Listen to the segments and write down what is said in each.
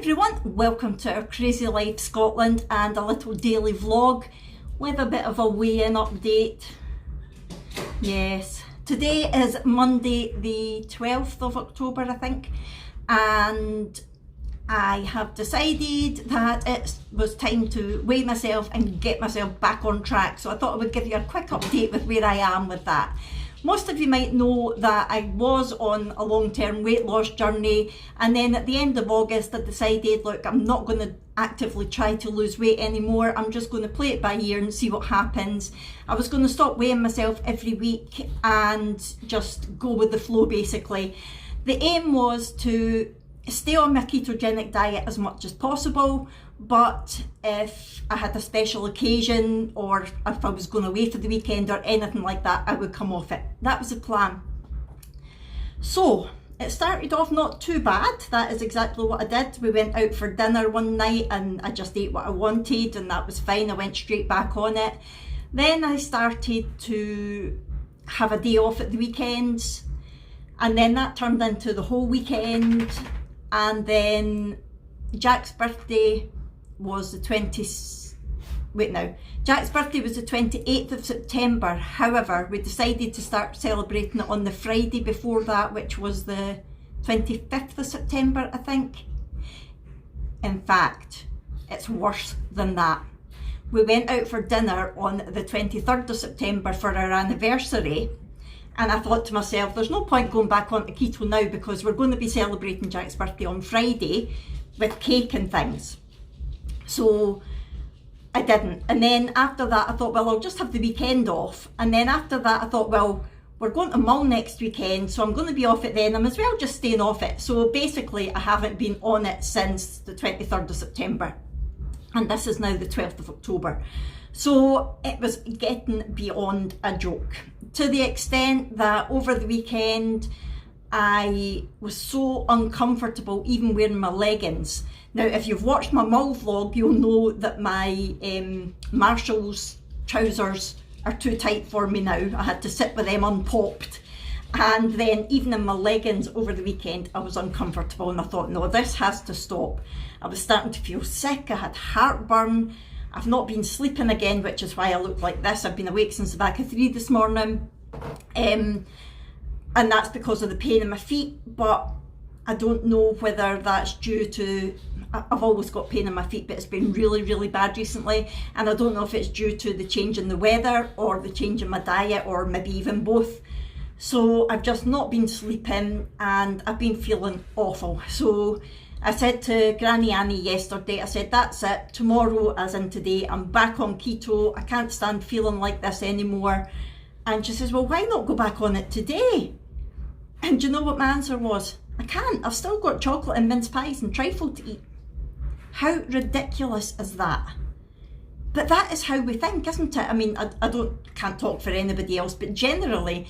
everyone, welcome to our Crazy Life Scotland and a little daily vlog with a bit of a weigh-in update. Yes, today is Monday the 12th of October I think, and I have decided that it was time to weigh myself and get myself back on track, so I thought I would give you a quick update with where I am with that. Most of you might know that I was on a long-term weight loss journey, and then at the end of August I decided, look, I'm not going to actively try to lose weight anymore. I'm just going to play it by ear and see what happens. I was going to stop weighing myself every week and just go with the flow basically. The aim was to stay on my ketogenic diet as much as possible, but if I had a special occasion or if I was going away for the weekend or anything like that, I would come off it. That was the plan. So it started off not too bad. That is exactly what I did. We went out for dinner one night and I just ate what I wanted, and that was fine. I went straight back on it. Then I started to have a day off at the weekends, and then that turned into the whole weekend. And then Jack's birthday was the 28th of September. However, we decided to start celebrating it on the Friday before that, which was the 25th of September, I think. In fact, it's worse than that. We went out for dinner on the 23rd of September for our anniversary, and I thought to myself, there's no point going back onto keto now because we're going to be celebrating Jack's birthday on Friday with cake and things. So I didn't. And then after that I thought, well, I'll just have the weekend off. And then after that I thought, well, we're going to Mull next weekend, so I'm going to be off it then. I'm as well just staying off it. So basically I haven't been on it since the 23rd of September. And this is now the 12th of October. So it was getting beyond a joke, to the extent that over the weekend I was so uncomfortable even wearing my leggings. Now, if you've watched my Mull vlog, you'll know that my Marshall's trousers are too tight for me now. I had to sit with them unpopped. And then even in my leggings over the weekend, I was uncomfortable, and I thought, no, this has to stop. I was starting to feel sick. I had heartburn. I've not been sleeping again, which is why I look like this. I've been awake since the back of 3 this morning. And that's because of the pain in my feet, but I don't know whether that's due to, I've always got pain in my feet, but it's been really, really bad recently. And I don't know if it's due to the change in the weather or the change in my diet, or maybe even both. So I've just not been sleeping and I've been feeling awful. So I said to Granny Annie yesterday, I said, that's it, tomorrow as in today, I'm back on keto. I can't stand feeling like this anymore. And she says, well, why not go back on it today? And do you know what my answer was? I can't. I've still got chocolate and mince pies and trifle to eat. How ridiculous is that? But that is how we think, isn't it? I mean, I can't talk for anybody else, but generally,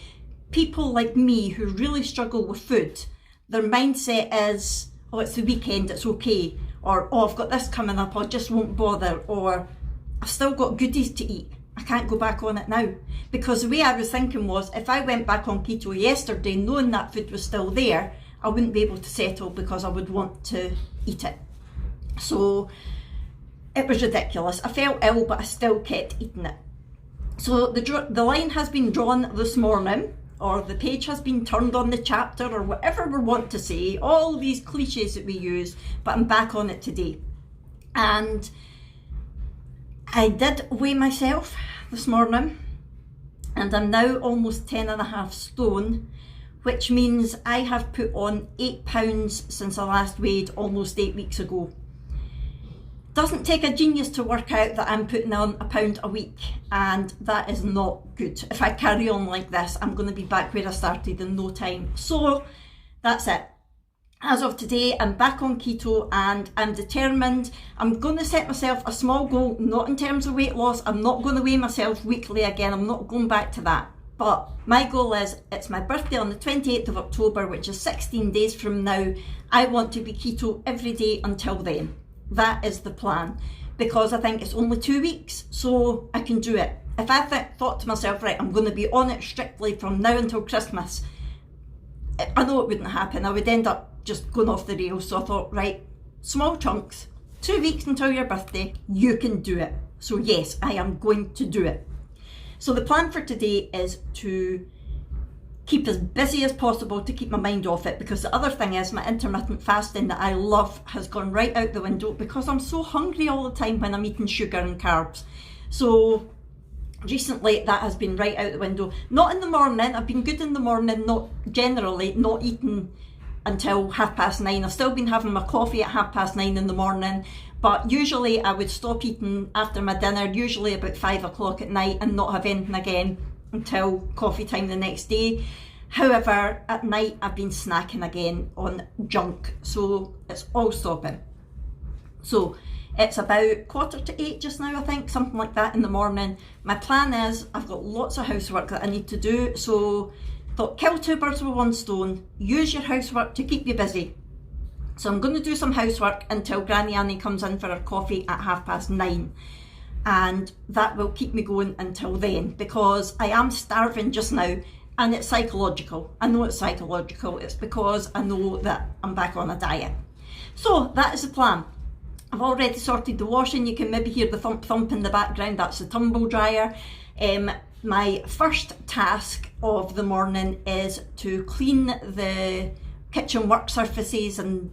people like me who really struggle with food, their mindset is, oh, it's the weekend, it's okay. Or, oh, I've got this coming up, I just won't bother. Or, I've still got goodies to eat, I can't go back on it now. Because the way I was thinking was, if I went back on keto yesterday knowing that food was still there, I wouldn't be able to settle because I would want to eat it. So it was ridiculous. I felt ill, but I still kept eating it. So the line has been drawn this morning, or the page has been turned on the chapter, or whatever we want to say, all these cliches that we use, but I'm back on it today. And I did weigh myself this morning, and I'm now almost 10.5 stone, which means I have put on 8 pounds since I last weighed almost 8 weeks ago. Doesn't take a genius to work out that I'm putting on £1 pound a week, and that is not good. If I carry on like this, I'm going to be back where I started in no time. So that's it. As of today, I'm back on keto and I'm determined. I'm going to set myself a small goal, not in terms of weight loss. I'm not going to weigh myself weekly again. I'm not going back to that. But my goal is, it's my birthday on the 28th of October, which is 16 days from now. I want to be keto every day until then. That is the plan, because I think it's only 2 weeks, so I can do it. If I thought to myself, right, I'm going to be on it strictly from now until Christmas, I know it wouldn't happen. I would end up just going off the rails. So I thought, right, small chunks, 2 weeks until your birthday, you can do it. So yes, I am going to do it. So the plan for today is to keep as busy as possible to keep my mind off it, because the other thing is my intermittent fasting that I love has gone right out the window because I'm so hungry all the time when I'm eating sugar and carbs. So recently that has been right out the window. Not in the morning, I've been good in the morning, not generally, not eating until 9:30. I've still been having my coffee at 9:30 in the morning, but usually I would stop eating after my dinner, usually about 5 o'clock at night, and not have anything again until coffee time the next day. However, at night I've been snacking again on junk, so it's all stopping. So it's about 7:45 just now, I think, something like that in the morning. My plan is, I've got lots of housework that I need to do, so thought kill two birds with one stone, use your housework to keep you busy. So I'm going to do some housework until Granny Annie comes in for her coffee at 9:30. And that will keep me going until then, because I am starving just now, and it's psychological. I know it's psychological, it's because I know that I'm back on a diet. So that is the plan. I've already sorted the washing. You can maybe hear the thump thump in the background, that's the tumble dryer. My first task of the morning is to clean the kitchen work surfaces and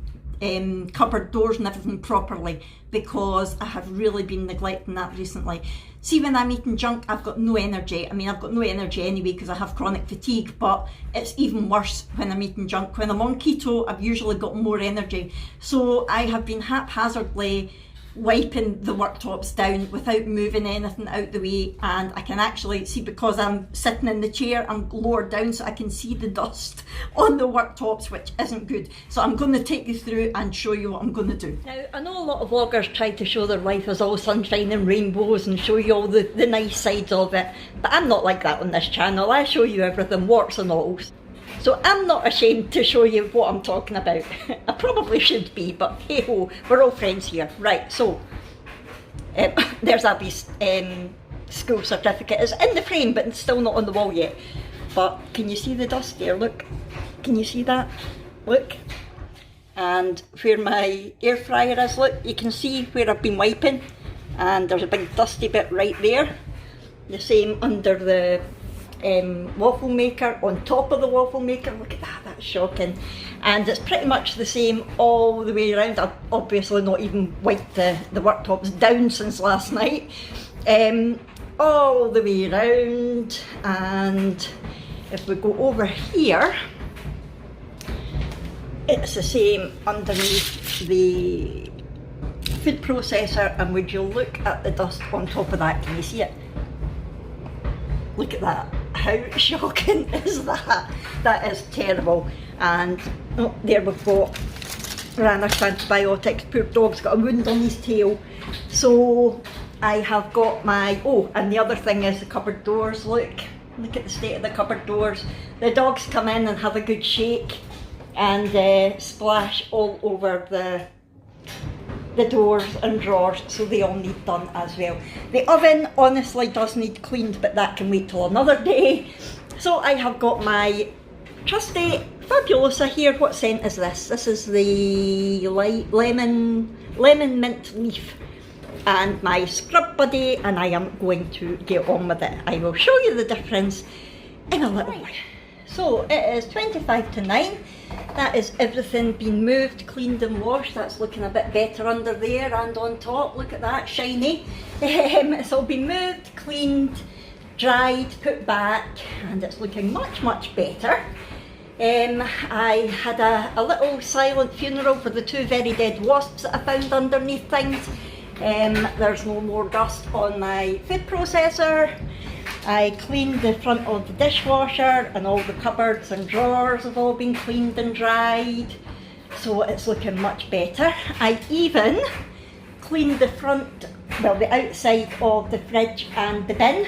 cupboard doors and everything properly, because I have really been neglecting that recently. See, when I'm eating junk, I've got no energy. I mean, I've got no energy anyway because I have chronic fatigue, but it's even worse when I'm eating junk. When I'm on keto, I've usually got more energy. So I have been haphazardly wiping the worktops down without moving anything out the way, and I can actually see, because I'm sitting in the chair, I'm lowered down so I can see the dust on the worktops, which isn't good. So I'm going to take you through and show you what I'm going to do. Now, I know a lot of vloggers try to show their life as all sunshine and rainbows and show you all the nice sides of it, but I'm not like that on this channel. I show you everything, warts and alls. So I'm not ashamed to show you what I'm talking about. I probably should be, but hey ho, we're all friends here. Right, so there's Abby's school certificate. It's in the frame, but it's still not on the wall yet. But can you see the dust there? Look, can you see that? Look. And where my air fryer is, look, you can see where I've been wiping. And there's a big dusty bit right there. The same under the waffle maker, on top of the waffle maker. Look at that, that's shocking. And it's pretty much the same all the way around. I've obviously not even wiped the worktops down since last night. All the way around. And if we go over here, it's the same underneath the food processor. And would you look at the dust on top of that? Can you see it? Look at that. How shocking is that? That is terrible. And oh, there we've got Rana's antibiotics. Poor dog's got a wound on his tail. So I have got my, oh, and the other thing is the cupboard doors. Look at the state of the cupboard doors. The dogs come in and have a good shake and splash all over the doors and drawers, so they all need done as well. The oven honestly does need cleaned, but that can wait till another day. So I have got my trusty Fabulosa here. What scent is this? This is the lemon mint leaf, and my scrub buddy, and I am going to get on with it. I will show you the difference in a little while. So it is 9:25. That is everything been moved, cleaned and washed. That's looking a bit better under there and on top. Look at that, shiny. It's all been moved, cleaned, dried, put back, and it's looking much, much better. I had a little silent funeral for the 2 very dead wasps that I found underneath things. There's no more dust on my food processor. I cleaned the front of the dishwasher, and all the cupboards and drawers have all been cleaned and dried, so it's looking much better. I even cleaned the front, well, the outside of the fridge and the bin,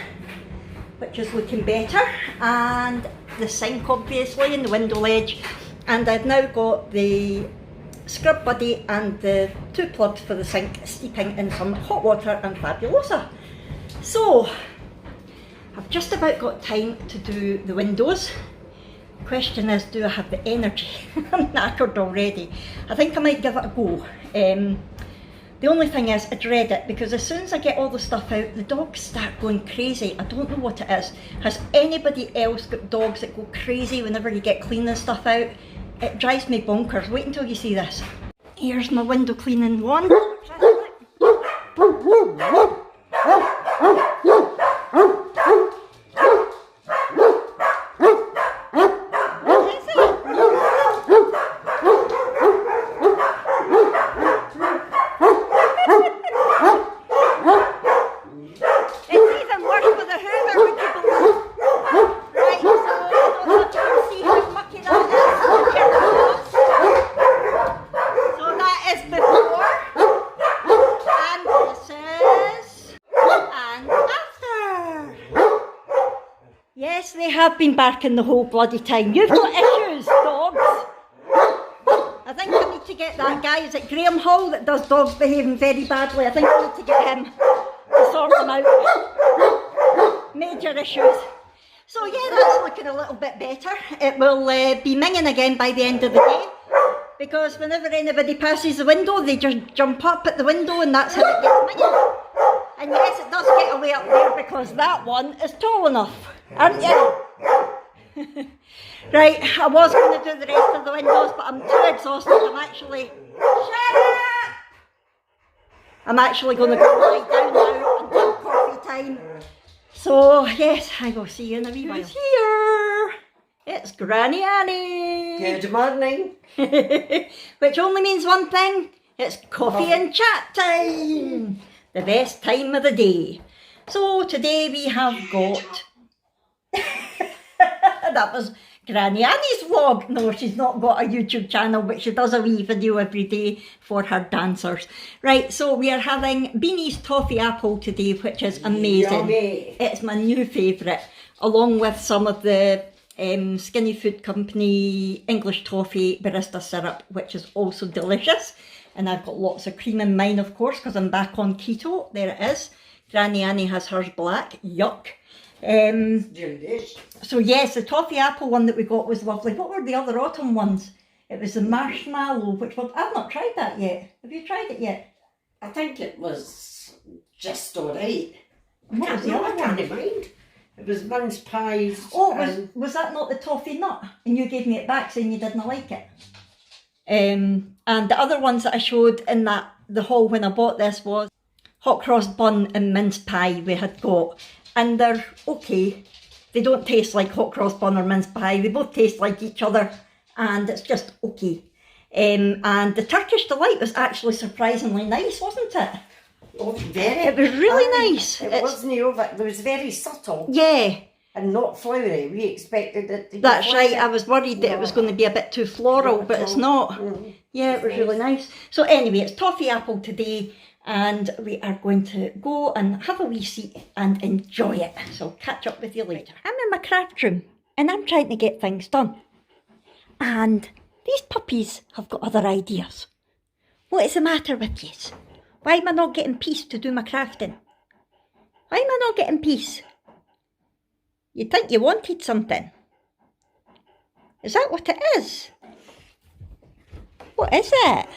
which is looking better, and the sink obviously, and the window ledge, and I've now got the scrub buddy and the 2 plugs for the sink steeping in some hot water and Fabulosa. So I've just about got time to do the windows. Question is, do I have the energy? I'm knackered already. I think I might give it a go. The only thing is, I dread it because as soon as I get all the stuff out, the dogs start going crazy. I don't know what it is. Has anybody else got dogs that go crazy whenever you get cleaning stuff out? It drives me bonkers. Wait until you see this. Here's my window cleaning wand. Yes, they have been barking the whole bloody time. You've got issues, dogs. I think I need to get that guy, is it Graham Hall, that does dogs behaving very badly? I think I need to get him to sort them out. Major issues. So yeah, that's looking a little bit better. It will be minging again by the end of the day. Because whenever anybody passes the window, they just jump up at the window and that's how it gets minging. And yes, it does get away up there because that one is tall enough, aren't you? Right, I was going to do the rest of the windows, but I'm too exhausted. I'm actually going to go lie down now until coffee time. So yes, I will see you in a wee while. Who's here? It's Granny Annie. Good morning. Which only means one thing. It's coffee and chat time. The best time of the day. So today we have got... That was Granny Annie's vlog. No, she's not got a YouTube channel, but she does a wee video every day for her dancers. Right, so we are having Beanie's Toffee Apple today, which is amazing. Yummy. It's my new favourite, along with some of the Skinny Food Company English Toffee Barista Syrup, which is also delicious. And I've got lots of cream in mine, of course, because I'm back on keto. There it is. Granny Annie has hers black. Yuck. So yes, the toffee apple one that we got was lovely. What were the other autumn ones? It was the marshmallow, which was... I've not tried that yet. Have you tried it yet? I think it was just alright. What was the other one? I can't mind. It was mince pies. Oh, was that not the toffee nut? And you gave me it back saying you didn't like it. And the other ones that I showed in the haul when I bought this was hot cross bun and mince pie we had got. And they're okay. They don't taste like hot cross bun or mince pie. They both taste like each other. And it's just okay. And the Turkish Delight was actually surprisingly nice, wasn't it? Oh, very. It was really nice. It wasn't over. It was very subtle. Yeah. And not flowery. We expected it to be That's flowery. right. I was worried that it was going to be a bit too floral, but it's not. Mm. Yeah, it was really nice. So anyway, it's toffee apple today, and we are going to go and have a wee seat and enjoy it. So I'll catch up with you later. I'm in my craft room, and I'm trying to get things done. And these puppies have got other ideas. What is the matter with you? Why am I not getting peace to do my crafting? Why am I not getting peace? You'd think you wanted something. Is that what it is? What is it?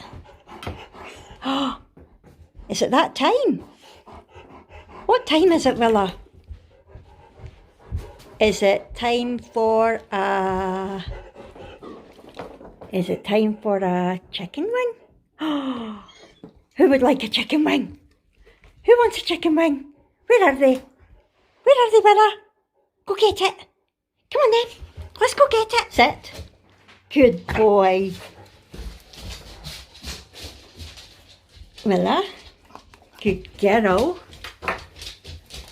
Oh, is it that time? What time is it, Willa? Is it time for a... Is it time for a chicken wing? Oh, who would like a chicken wing? Who wants a chicken wing? Where are they? Where are they, Willa? Go get it. Come on then. Let's go get it. Sit. Good boy. Willa. Good girl.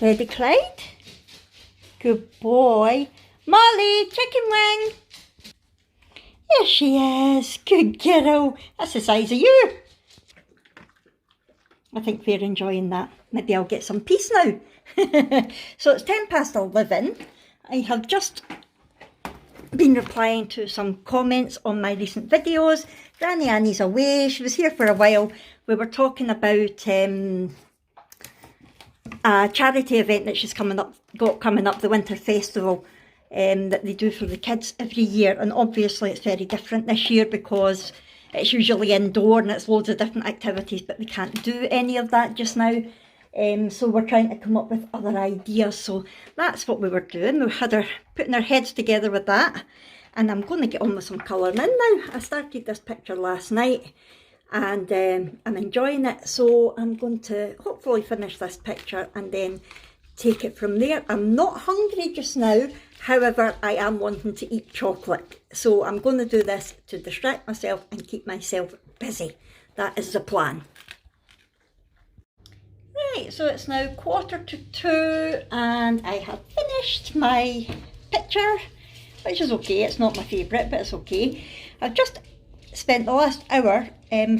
Ready, Clyde? Good boy. Molly, chicken wing. Here she is. Good girl. That's the size of you. I think we're enjoying that. Maybe I'll get some peace now. So it's 11:10. I have just been replying to some comments on my recent videos. Granny Annie's away. She was here for a while. We were talking about a charity event that she's coming up, the Winter Festival. that they do for the kids every year, and obviously it's very different this year because it's usually indoor and it's loads of different activities, but they can't do any of that just now. So we're trying to come up with other ideas. So that's what we were doing. We had putting our heads together with that, and I'm going to get on with some colouring in now. I started this picture last night and I'm enjoying it, so I'm going to hopefully finish this picture and then take it from there. I'm not hungry just now, however I am wanting to eat chocolate, so I'm going to do this to distract myself and keep myself busy. That is the plan. Right, so it's now 1:45 and I have finished my picture, which is okay. It's not my favourite, but it's okay. I've just spent the last hour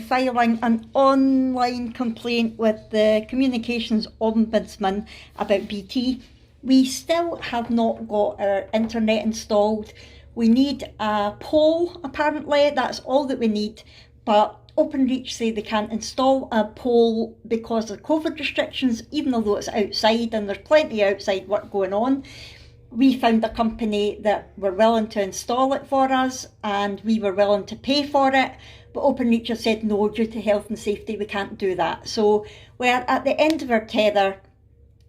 filing an online complaint with the Communications Ombudsman about BT. We still have not got our internet installed. We need a pole, apparently. That's all that we need, but Openreach say they can't install a pole because of COVID restrictions, even though it's outside and there's plenty of outside work going on. We found a company that were willing to install it for us and we were willing to pay for it, but Openreach have said no, due to health and safety we can't do that. So we're at the end of our tether.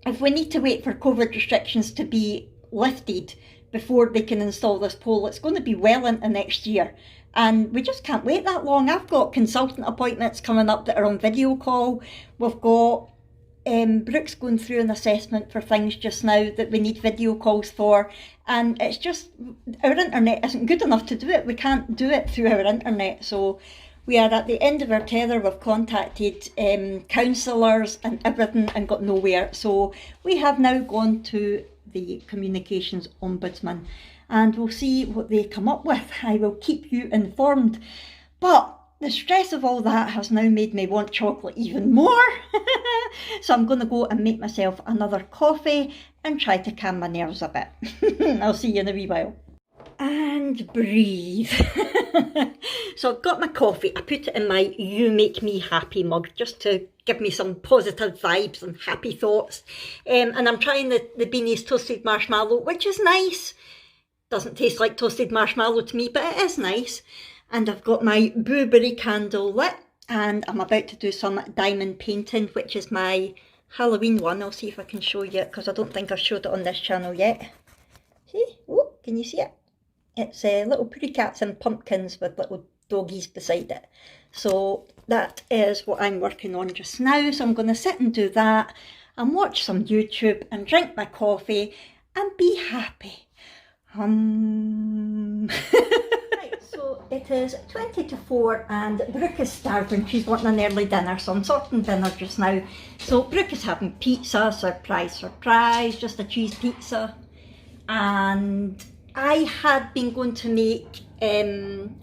If we need to wait for COVID restrictions to be lifted before they can install this pole, it's going to be well into next year. And we just can't wait that long. I've got consultant appointments coming up that are on video call. We've got Brooke's going through an assessment for things just now that we need video calls for. And it's just, our internet isn't good enough to do it. We can't do it through our internet. So we are at the end of our tether. We've contacted counsellors and everything and got nowhere. So we have now gone to the Communications Ombudsman, and we'll see what they come up with. I will keep you informed. But the stress of all that has now made me want chocolate even more. So I'm going to go and make myself another coffee and try to calm my nerves a bit. I'll see you in a wee while. And breathe. So I've got my coffee. I put it in my You Make Me Happy mug just to give me some positive vibes and happy thoughts. And I'm trying the Beanie's toasted marshmallow, which is nice. Doesn't taste like toasted marshmallow to me, but it is nice. And I've got my blueberry candle lit, and I'm about to do some diamond painting, which is my Halloween one. I'll see if I can show you it, because I don't think I've showed it on this channel yet. See? Oh, can you see it? It's little pretty cats and pumpkins with little doggies beside it. So that is what I'm working on just now. So I'm going to sit and do that and watch some YouTube and drink my coffee and be happy. Right, so it is 4:20 and Brooke is starving. She's wanting an early dinner, so I'm sorting dinner just now. So Brooke is having pizza, surprise, surprise, just a cheese pizza. And I had been going to make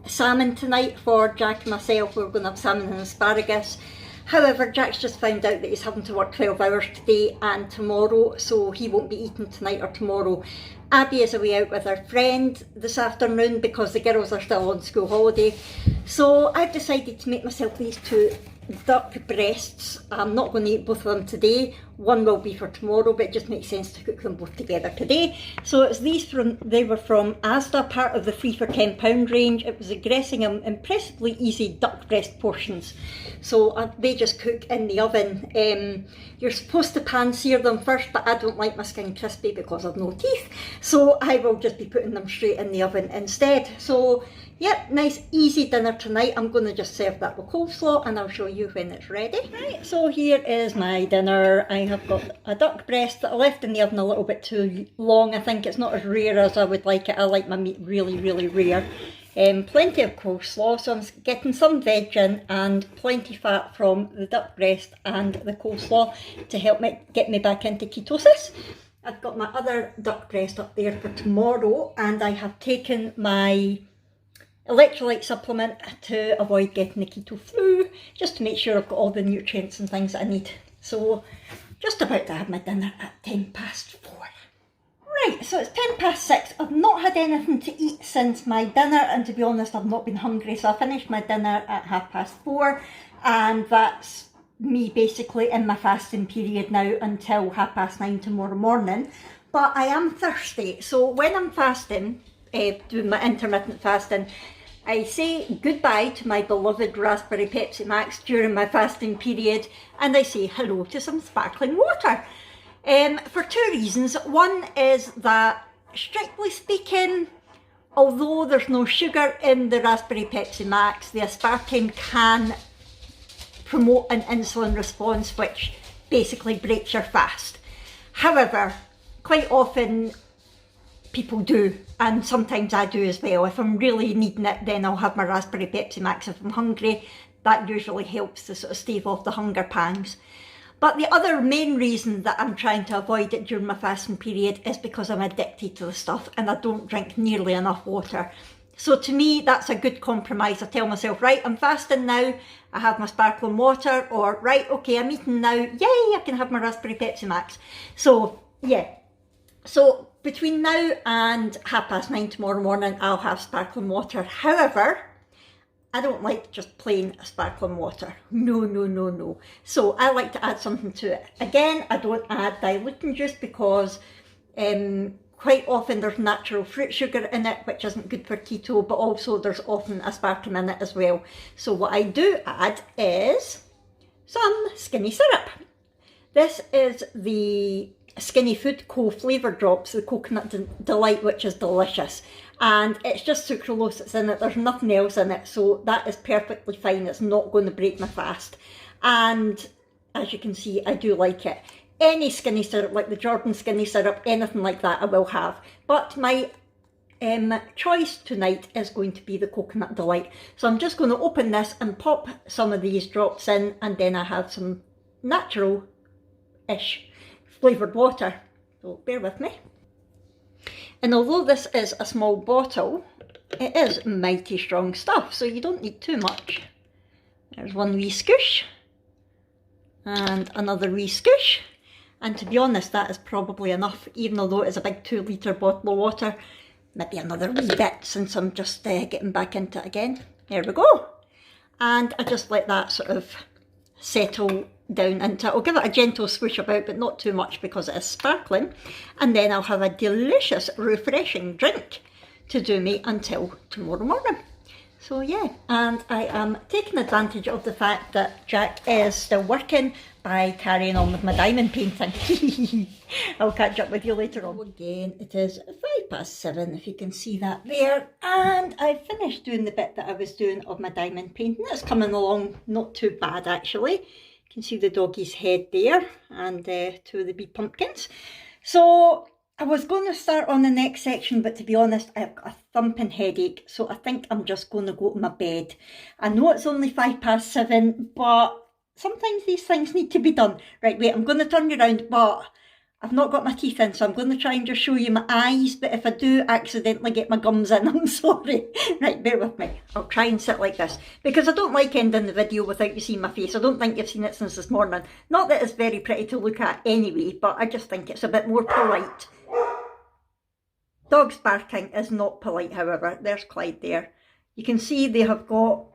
salmon tonight for Jack and myself. We were going to have salmon and asparagus. However, Jack's just found out that he's having to work 12 hours today and tomorrow, so he won't be eating tonight or tomorrow. Abby is away out with her friend this afternoon because the girls are still on school holiday. So I've decided to make myself these two duck breasts. I'm not going to eat both of them today. One will be for tomorrow, but it just makes sense to cook them both together today. So it's these they were from Asda, part of the 3 for £10 range. It was aggressing impressively easy duck breast portions. So they just cook in the oven. You're supposed to pan sear them first, but I don't like my skin crispy because I've no teeth. So I will just be putting them straight in the oven instead. So yep, nice easy dinner tonight. I'm going to just serve that with coleslaw and I'll show you when it's ready. Right, so here is my dinner. I have got a duck breast that I left in the oven a little bit too long. I think it's not as rare as I would like it. I like my meat really, really rare. Plenty of coleslaw, so I'm getting some veg in and plenty fat from the duck breast and the coleslaw to help me get me back into ketosis. I've got my other duck breast up there for tomorrow, and I have taken my electrolyte supplement to avoid getting the keto flu, just to make sure I've got all the nutrients and things that I need. So just about to have my dinner at 4:10. Right, so it's 6:10. I've not had anything to eat since my dinner, and to be honest I've not been hungry, so I finished my dinner at 4:30, and that's me basically in my fasting period now until 9:30 tomorrow morning. but I am thirsty. So when I'm fasting, doing my intermittent fasting, I say goodbye to my beloved Raspberry Pepsi Max during my fasting period, and I say hello to some sparkling water. For two reasons. One is that, strictly speaking, although there's no sugar in the Raspberry Pepsi Max, the aspartame can promote an insulin response, which basically breaks your fast. However, quite often people do, and sometimes I do as well. If I'm really needing it, then I'll have my Raspberry Pepsi Max. If I'm hungry, that usually helps to sort of stave off the hunger pangs. But the other main reason that I'm trying to avoid it during my fasting period is because I'm addicted to the stuff and I don't drink nearly enough water. So to me, that's a good compromise. I tell myself, right, I'm fasting now, I have my sparkling water, or right, okay, I'm eating now, yay, I can have my Raspberry Pepsi Max. So yeah, so between now and 9:30 tomorrow morning, I'll have sparkling water. However, I don't like just plain sparkling water. No. So I like to add something to it. Again, I don't add diluting juice because quite often there's natural fruit sugar in it, which isn't good for keto, but also there's often aspartame in it as well. So what I do add is some skinny syrup. This is the Skinny Food Co. flavour drops, the Coconut Delight, which is delicious. And it's just sucralose that's in it, there's nothing else in it, so that is perfectly fine. It's not going to break my fast. And as you can see, I do like it. Any skinny syrup, like the Jordan skinny syrup, anything like that, I will have. But my choice tonight is going to be the Coconut Delight. So I'm just going to open this and pop some of these drops in, and then I have some natural-ish flavoured water. So bear with me. And although this is a small bottle, it is mighty strong stuff, so you don't need too much. There's one wee scoosh, and another wee scoosh. And to be honest, that is probably enough, even although it's a big 2-litre bottle of water. Maybe another wee bit since I'm just getting back into it again. There we go. And I just let that sort of settle down into it. I'll give it a gentle swoosh about, but not too much because it is sparkling. And then I'll have a delicious, refreshing drink to do me until tomorrow morning. So yeah, and I am taking advantage of the fact that Jack is still working by carrying on with my diamond painting. I'll catch up with you later on. Again, it is 7:05, if you can see that there. And I finished doing the bit that I was doing of my diamond painting. It's coming along not too bad actually. You can see the doggy's head there and 2 of the wee pumpkins. So I was going to start on the next section, but to be honest, I've got a thumping headache, so I think I'm just going to go to my bed. I know it's only 7:05, but sometimes these things need to be done. Right, wait, I'm going to turn you around, but I've not got my teeth in, so I'm going to try and just show you my eyes, but if I do accidentally get my gums in, I'm sorry. Right, bear with me. I'll try and sit like this, because I don't like ending the video without you seeing my face. I don't think you've seen it since this morning. Not that it's very pretty to look at anyway, but I just think it's a bit more polite. Dogs barking is not polite, however. There's Clyde there. You can see they have got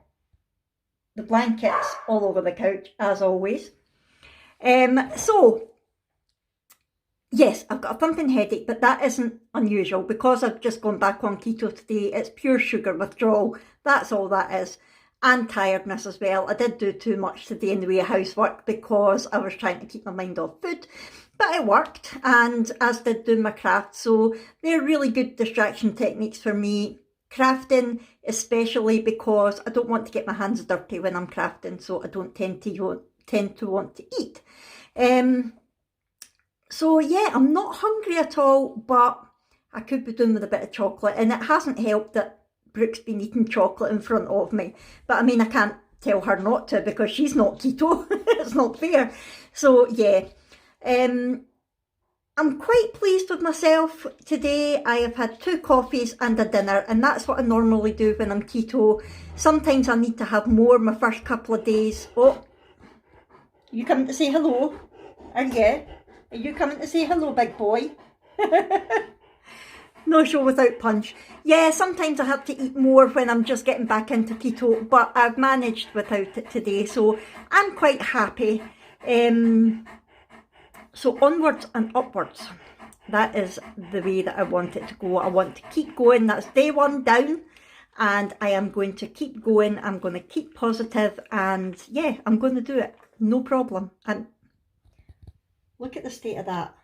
the blankets all over the couch, as always. So, yes, I've got a thumping headache, but that isn't unusual because I've just gone back on keto today. It's pure sugar withdrawal. That's all that is. And tiredness as well. I did do too much today in the way of housework because I was trying to keep my mind off food. But it worked, and as did doing my craft. So they're really good distraction techniques for me. Crafting, especially because I don't want to get my hands dirty when I'm crafting, so I don't tend to want to eat. So yeah, I'm not hungry at all, but I could be doing with a bit of chocolate, and it hasn't helped that Brooke's been eating chocolate in front of me. But I mean, I can't tell her not to because she's not keto. It's not fair. So yeah. I'm quite pleased with myself today. I have had 2 coffees and a dinner, and that's what I normally do when I'm keto. Sometimes I need to have more my first couple of days. Oh, you coming to say hello? Are you? Are you coming to say hello, big boy? No show without punch. Yeah, sometimes I have to eat more when I'm just getting back into keto, but I've managed without it today, so I'm quite happy. So onwards and upwards. that is the way that I want it to go. I want to keep going. That's day one down, and I am going to keep going. I'm going to keep positive, and yeah, I'm going to do it. No problem. And look at the state of that.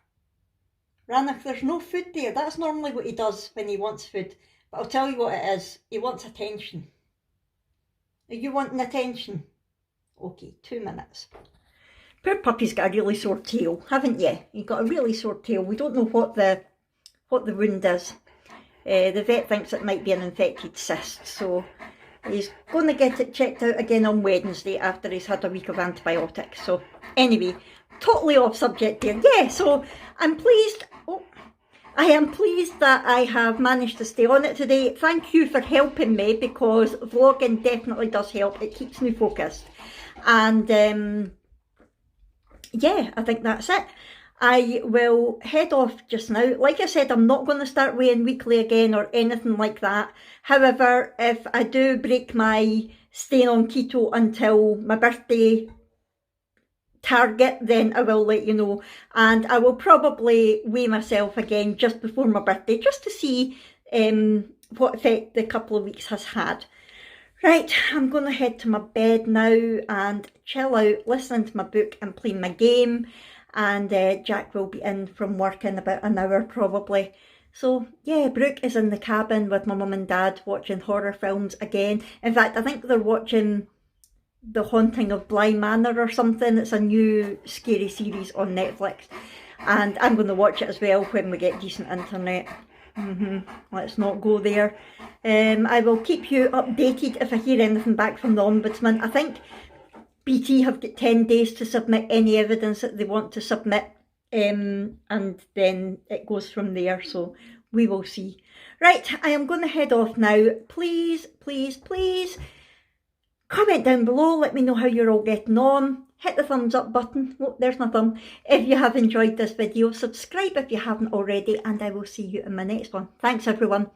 Ranach, there's no food there. That's normally what he does when he wants food. But I'll tell you what it is. He wants attention. Are you wanting attention? Okay, 2 minutes. Poor puppy's got a really sore tail, haven't you? You've got a really sore tail. We don't know what the wound is. The vet thinks it might be an infected cyst, so he's going to get it checked out again on Wednesday after he's had a week of antibiotics. So anyway, totally off subject there. Yeah, so I'm pleased. I am pleased that I have managed to stay on it today. Thank you for helping me, because vlogging definitely does help. It keeps me focused. And yeah, I think that's it. I will head off just now. Like I said, I'm not going to start weighing weekly again or anything like that. However, if I do break my staying on keto until my birthday target, then I will let you know, and I will probably weigh myself again just before my birthday, just to see what effect the couple of weeks has had. Right, I'm going to head to my bed now and chill out, listening to my book and playing my game, and Jack will be in from work in about an hour probably. So yeah, Brooke is in the cabin with my mum and dad watching horror films again. In fact, I think they're watching The Haunting of Bly Manor or something. It's a new scary series on Netflix, and I'm going to watch it as well when we get decent internet. Let's not go there. I will keep you updated if I hear anything back from the Ombudsman. I think BT have got 10 days to submit any evidence that they want to submit, and then it goes from there, so we will see. Right, I am going to head off now. Please, please, please comment down below, let me know how you're all getting on. Hit the thumbs up button. Oh, there's my thumb. If you have enjoyed this video, subscribe if you haven't already, and I will see you in my next one. Thanks everyone.